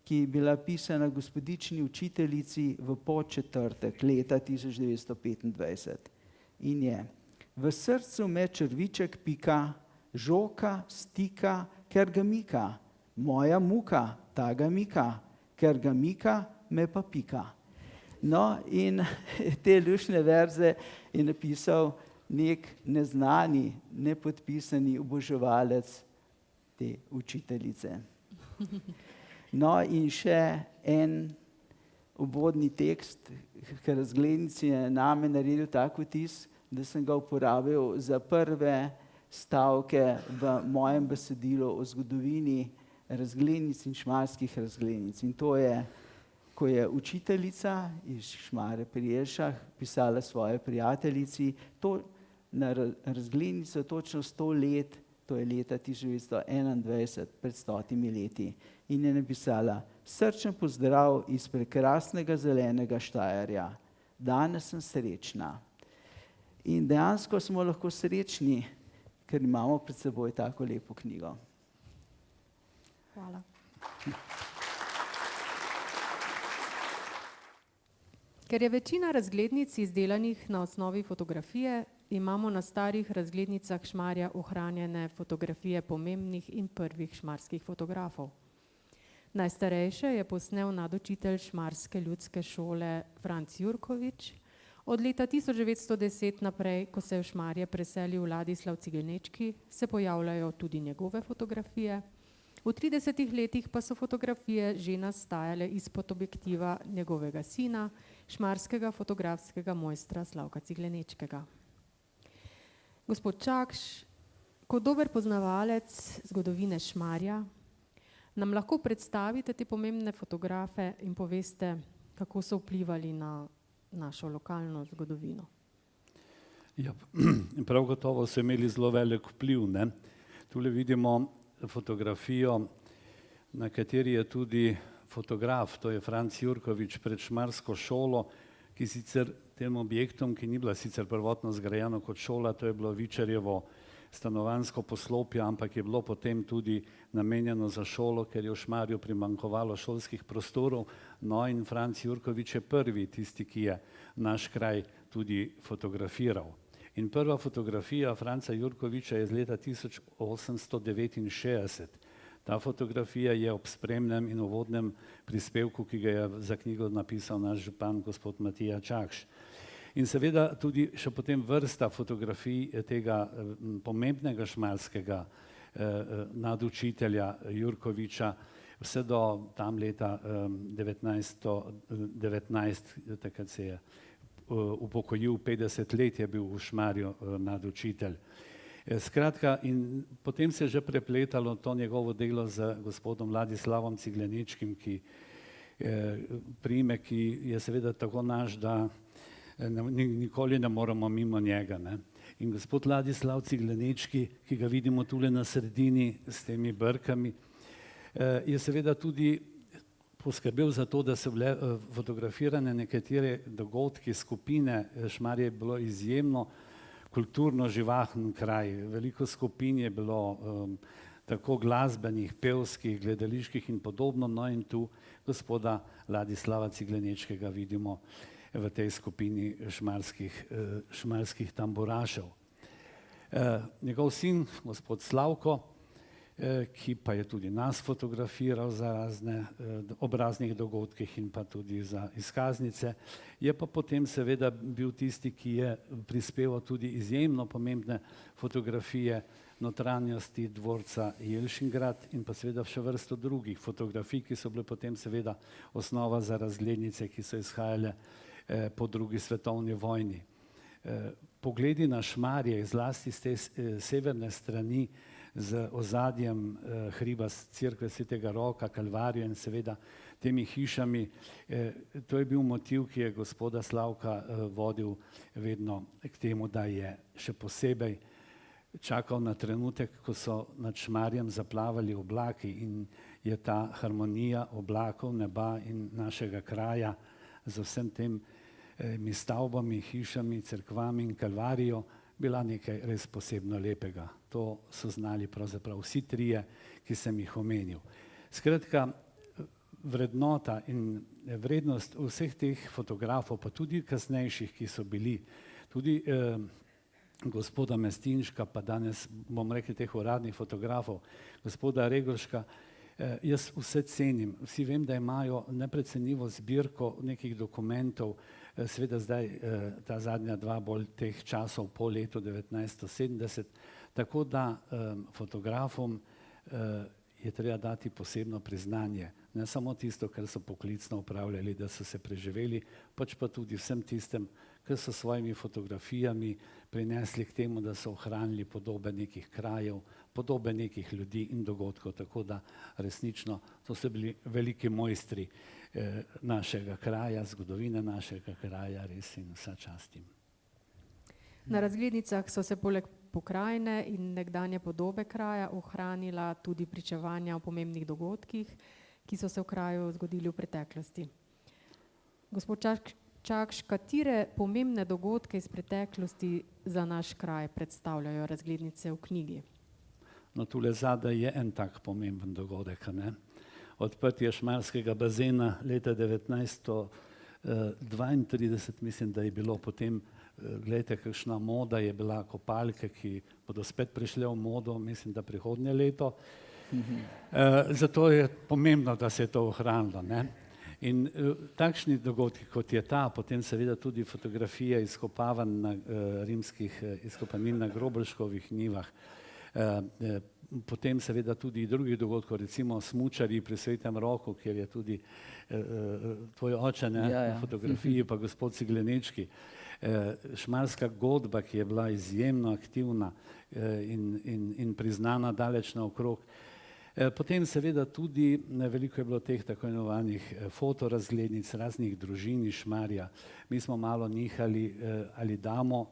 ki je bila pisana gospodični učiteljici v Podčetrtek leta 1925. In je: v srcu me črviček pika, žoka, stika, ker ga mika. Moja muka, ta ga mika, ker ga mika, me pa pika. No, in te luštne verze je napisal nek neznani, nepodpisani oboževalec te učiteljice. No, in še en uvodni tekst, ker razglednici je name naredil tak vtis, da sem ga uporabil za prve stavke v mojem besedilu o zgodovini razglednic in šmarskih razglednic. In to je, ko je učiteljica iz Šmarja pri Jelšah pisala svoji prijateljici, to na razglednico točno 100 let, to je leta 1921, pred 100 leti. In je napisala: srčen pozdrav iz prekrasnega zelenega Štajerja. Danes sem srečna. In dejansko smo lahko srečni, ker imamo pred seboj tako lepo knjigo. Hvala. Ker je večina razglednic izdelanih na osnovi fotografije, imamo na starih razglednicah Šmarja ohranjene fotografije pomembnih in prvih šmarskih fotografov. Najstarejše je posnel nadučitelj šmarske ljudske šole Franc Jurkovič. Od leta 1910 naprej, ko se je v Šmarje preselil Ladislav Cigelnečki, se pojavljajo tudi njegove fotografije. V 30 letih pa so fotografije že nastajale izpod objektiva njegovega sina, šmarskega fotografskega mojstra Slavka Ciglenečkega. Gospod Čakš, kot dober poznavalec zgodovine Šmarja, nam lahko predstavite te pomembne fotografe in poveste, kako so vplivali na našo lokalno zgodovino. Ja, prav gotovo so imeli zelo velik vpliv, ne. Tule vidimo fotografijo, na kateri je tudi fotograf, to je Franc Jurkovič pred šmarsko šolo, ki sicer tem objektom, ki ni bila sicer prvotno zgrajena kot šola, to je bilo Vičarjevo stanovanjsko poslopje, ampak je bilo potem tudi namenjeno za šolo, ker je v Šmarju primanjkovalo šolskih prostorov. No in Franc Jurkovič je prvi, tisti, ki je naš kraj tudi fotografiral. In prva fotografija Franca Jurkoviča je iz leta 1869. Ta fotografija je ob spremnem in uvodnem prispevku, ki ga je za knjigo napisal naš župan gospod Matija Čakš. In seveda tudi še potem vrsta fotografij tega pomembnega šmarskega nadučitelja Jurkoviča, vse do tam leta 1919, takrat se je upokojil, 50 let je bil v Šmarju nadučitelj. Skratka, in potem se je že prepletalo to njegovo delo z gospodom Ladislavom Ciglenečkim, priimek, ki je seveda tako naš, da nikoli ne moremo mimo njega, ne. In gospod Ladislav Ciglenečki, ki ga vidimo tule na sredini s temi brkami, je seveda tudi poskrbel za to, da so bile fotografirane nekatere dogodki, skupine. Šmarje je bilo izjemno kulturno živahen kraj. Veliko skupin je bilo tako glasbenih, pevskih, gledaliških in podobno. No in tu gospoda Ladislava Ciglenečkega vidimo v tej skupini šmarskih tamburašev. Njegov sin, gospod Slavko, ki pa je tudi nas fotografiral za razne obraznih dogodkih in pa tudi za izkaznice, je pa potem seveda bil tisti, ki je prispeval tudi izjemno pomembne fotografije notranjosti dvorca Jelšingrad in pa seveda še vrsto drugih fotografij, ki so bile potem seveda osnova za razglednice, ki so izhajale po drugi svetovni vojni. Pogledi na Šmarje, zlasti z te severne strani, z ozadjem hriba cerkve Svetega Roka, Kalvarijo in seveda temi hišami, to je bil motiv, ki je gospoda Slavka vodil vedno k temu, da je še posebej čakal na trenutek, ko so nad Šmarjem zaplavali oblaki in je ta harmonija oblakov, neba in našega kraja z vsem temi stavbami, hišami, cerkvami in Kalvarijo bila nekaj res posebno lepega. To so znali pravzaprav vsi trije, ki sem jih omenil. Skratka, vrednota in vrednost vseh teh fotografov, pa tudi kasnejših, ki so bili, tudi gospoda Mestinška, pa danes bom rekel teh uradnih fotografov, gospoda Regorška, jaz vse cenim. Vsi vem, da imajo neprecenljivo zbirko nekih dokumentov, seveda zdaj ta zadnja dva bolj teh časov po letu 1970, tako da fotografom je treba dati posebno priznanje. Ne samo tisto, kar so poklicno upravljali, da so se preživeli, pač pa tudi vsem tistem, ki so svojimi fotografijami prinesli k temu, da so ohranili podobe nekih krajev, podobe nekih ljudi in dogodkov, tako da resnično to so bili veliki mojstri našega kraja, zgodovine našega kraja, res in vsa čast jim. Na razglednicah so se poleg pokrajine in nekdanje podobe kraja ohranila tudi pričevanja o pomembnih dogodkih, ki so se v kraju zgodili v preteklosti. Gospod Čakš, katere pomembne dogodke iz preteklosti za naš kraj predstavljajo razglednice v knjigi? No, tule zadaj je en tak pomemben dogodek, ne? Odprtje šmarskega bazena leta 1932, mislim, da je bilo potem, gledajte, kakšna moda je bila, kopalke, ki bodo spet prišle v modo, mislim, da prihodnje leto. Zato je pomembno, da se je to ohranilo. Ne? In takšni dogodki, kot je ta, potem seveda tudi fotografije izkopavanj na rimskih izkopanin na Grobelškovih njivah, potem seveda tudi drugih dogodkov, recimo smučarji pri Svetem Roku, kjer je tudi tvoj oče na fotografiji, pa gospod Ciglenečki, šmarska godba, ki je bila izjemno aktivna in priznana daleč naokrog. Potem seveda tudi veliko je bilo teh tako imenovanih fotorazglednic raznih družin iz Šmarja. Mi smo malo nihali, ali damo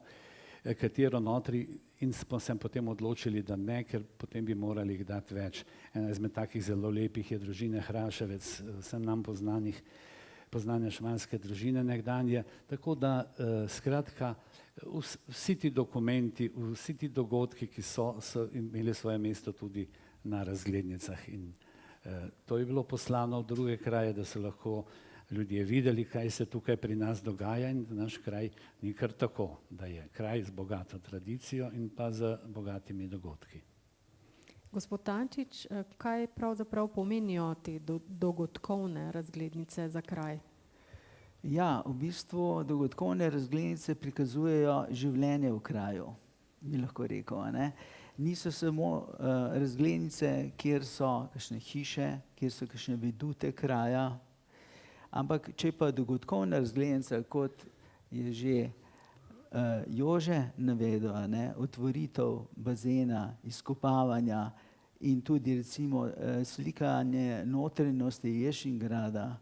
katero notri in smo se potem odločili, da ne, ker potem bi morali jih dati več. Ena izmed takih zelo lepih je družine Hraševec, vsem nam poznane šmarske družine nekdanje. Tako da skratka, vsi ti dokumenti, vsi ti dogodki, ki so imeli svoje mesto tudi na razglednicah in to je bilo poslano v druge kraje, da so lahko ljudje videli, kaj se tukaj pri nas dogaja in naš kraj ni kar tako, da je kraj z bogato tradicijo in pa z bogatimi dogodki. Gospod Tančič, kaj pravzaprav pomenijo te dogodkovne razglednice za kraj? Ja, v bistvu dogodkovne razglednice prikazujejo življenje v kraju, bi lahko rekel, ne? Niso samo razglednice, kjer so kakšne hiše, kjer so kakšne vedute kraja, ampak če pa dogodkovna razglednica, kot je že Jože navedel, ne, otvoritev bazena, izkopavanja in tudi recimo slikanje notranjosti Ješingrada,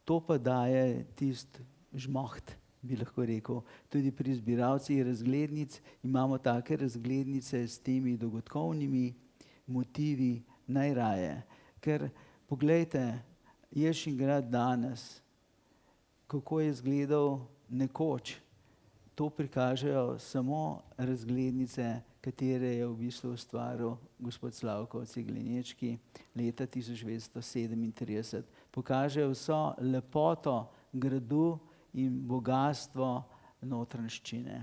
to pa daje tisti žmoht, bi lahko rekel. Tudi pri zbiralcih razglednic imamo take razglednice s temi dogodkovnimi motivi najraje. Ker poglejte, Ješingrad danes, kako je izgledal nekoč, to prikažejo samo razglednice, katere je v bistvu ustvaril gospod Slavko Ciglenečki leta 1937. Pokažejo vso lepoto gradu in bogatstvo notranjščine.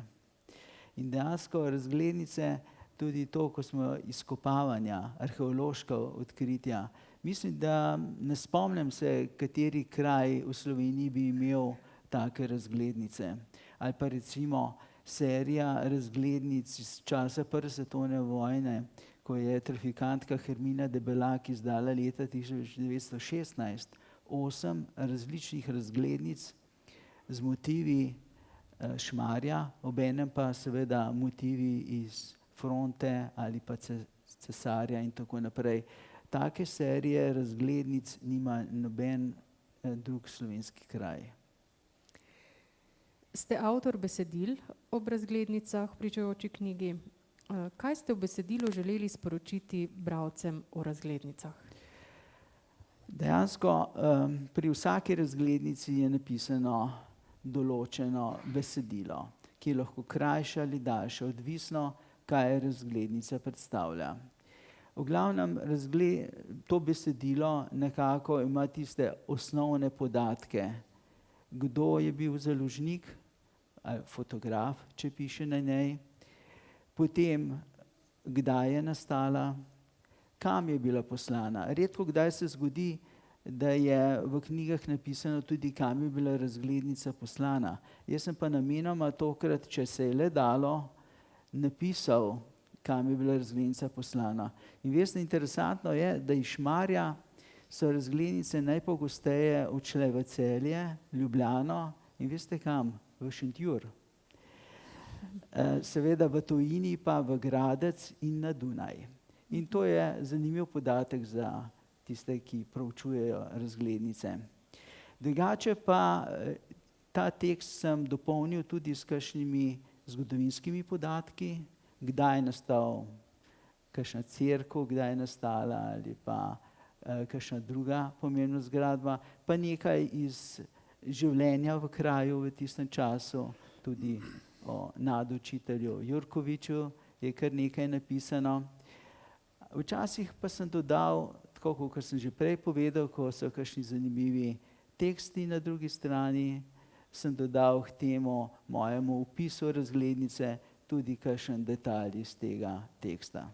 In dejansko razglednice, tudi to, ko smo izkopavanja, arheološka odkritja, mislim, da ne spomnim se, kateri kraj v Sloveniji bi imel take razglednice. Ali pa recimo serija razglednic iz časa Prve svetovne vojne, ko je trafikantka Hermina Debelak izdala leta 1916 8 različnih razglednic z motivi Šmarja, obenem pa seveda motivi iz fronte ali pa cesarja in tako naprej. Take serije razglednic nima noben drug slovenski kraj. Ste avtor besedil ob razglednicah v pričujoči knjigi. Kaj ste v besedilu želeli sporočiti bralcem o razglednicah? Dejansko pri vsaki razglednici je napisano določeno besedilo, ki je lahko krajše ali daljše, odvisno, kaj razglednica predstavlja. V glavnem to besedilo nekako ima tiste osnovne podatke, kdo je bil založnik, fotograf, če piše na njej, potem kdaj je nastala, kam je bila poslana. Redko kdaj se zgodi, da je v knjigah napisano tudi, kam je bila razglednica poslana. Jaz sem pa namenoma tokrat, če se je le dalo, napisal, kam je bila razglednica poslana. In veste, interesantno je, da iz Šmarja so razglednice najpogosteje odšle v Celje, Ljubljano in veste kam? V Šentjur. Seveda v tujini pa v Gradec in na Dunaj. In to je zanimiv podatek za tiste, ki proučujejo razglednice. Drugače pa ta tekst sem dopolnil tudi s kakšnimi zgodovinskimi podatki, kdaj je nastal kakšna cerkev, kdaj je nastala ali pa kakšna druga pomembna zgradba, pa nekaj iz življenja v kraju v tistem času, tudi o nadučitelju Jurkoviču je kar nekaj napisano. Včasih pa sem dodal, tako kot sem že prej povedal, ko so kakšni zanimivi teksti na drugi strani, sem dodal k temu mojemu opisu razglednice tudi kakšen detalj iz tega teksta.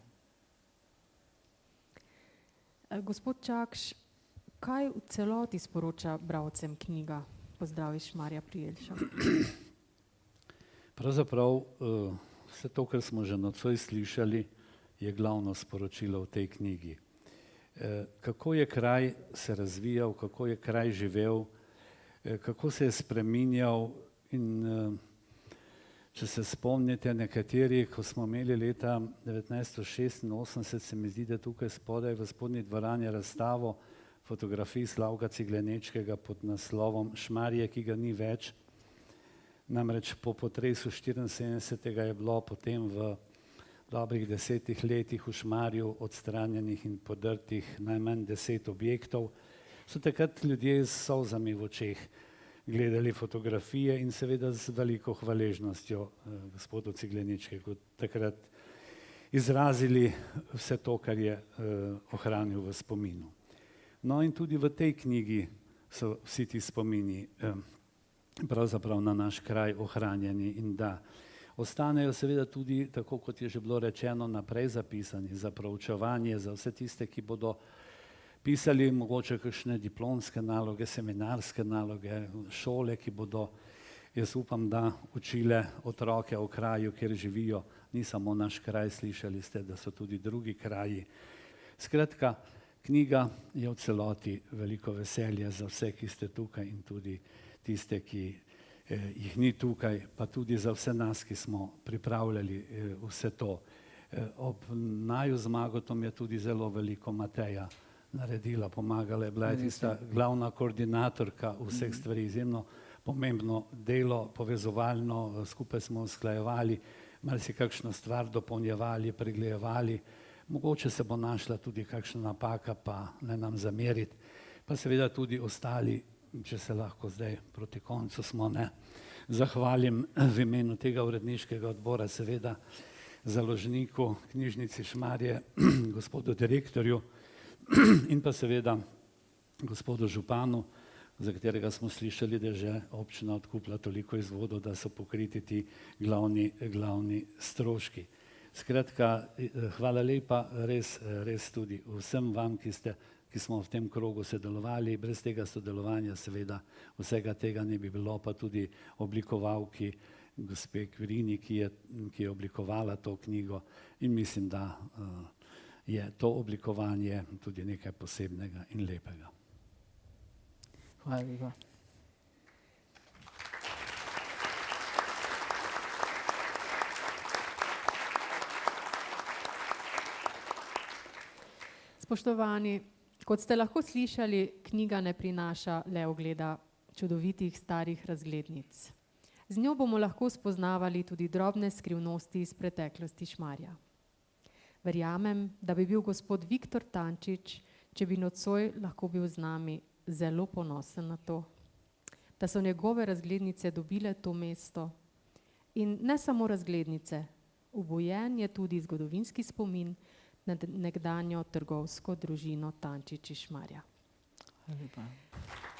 Gospod Čakš, kaj v celoti sporoča bralcem knjiga? Pozdrav iz Šmarja pri Jelšah. Pravzaprav vse to, kar smo že nocoj slišali, je glavno sporočilo v tej knjigi. Kako je kraj se razvijal, kako je kraj živel, kako se je spreminjal in če se spomnite nekateri, ko smo imeli leta 1986, se mi zdi, da tukaj spodaj v spodnji dvorani razstavo fotografij Slavka Ciglenečkega pod naslovom Šmarje, ki ga ni več. Namreč po potresu 74. je bilo potem v dobrih 10 letih v Šmarju odstranjenih in podrtih najmanj 10 objektov. So takrat ljudje s solzami v očeh gledali fotografije in seveda z veliko hvaležnostjo gospodu Ciglenečkegu takrat izrazili vse to, kar je ohranil v spominu. No in tudi v tej knjigi so vsi ti spomini pravzaprav na naš kraj ohranjeni in da ostanejo seveda tudi, tako kot je že bilo rečeno, naprej zapisani za proučevanje, za vse tiste, ki bodo pisali mogoče kakšne diplomske naloge, seminarske naloge, šole, ki bodo, jaz upam, da učile otroke o kraju, kjer živijo. Ni samo naš kraj, slišali ste, da so tudi drugi kraji. Skratka, knjiga je v celoti veliko veselje za vse, ki ste tukaj in tudi tiste, ki jih ni tukaj, pa tudi za vse nas, ki smo pripravljali vse to. Ob naju z Magotom je tudi zelo veliko Mateja naredila, pomagala je, bila je tista glavna koordinatorka vseh stvari, izjemno pomembno delo, povezovalno, skupaj smo usklajevali, malo si kakšno stvar dopolnjevali, pregledovali, mogoče se bo našla tudi kakšna napaka, pa ne nam zameriti, pa seveda tudi ostali, če se lahko zdaj proti koncu smo, ne, zahvalim v imenu tega uredniškega odbora, seveda založniku knjižnici Šmarje, gospodu direktorju in pa seveda gospodu županu, za katerega smo slišali, da je že občina odkupila toliko izvodov, da so pokriti ti glavni stroški. Skratka, hvala lepa res tudi vsem vam, ki smo v tem krogu sodelovali. Brez tega sodelovanja seveda vsega tega ne bi bilo, pa tudi oblikovalki gospe Kvirini, ki je oblikovala to knjigo in mislim, da je to oblikovanje tudi nekaj posebnega in lepega. Hvala lepa. Spoštovani, kot ste lahko slišali, knjiga ne prinaša le ogleda čudovitih starih razglednic. Z njo bomo lahko spoznavali tudi drobne skrivnosti iz preteklosti Šmarja. Verjamem, da bi bil gospod Viktor Tančič, če bi nocoj lahko bil z nami, zelo ponosen na to, da so njegove razglednice dobile to mesto. In ne samo razglednice, obujen je tudi zgodovinski spomin na nekdanjo trgovsko družino Tančič iz Šmarja. Hvala lepa.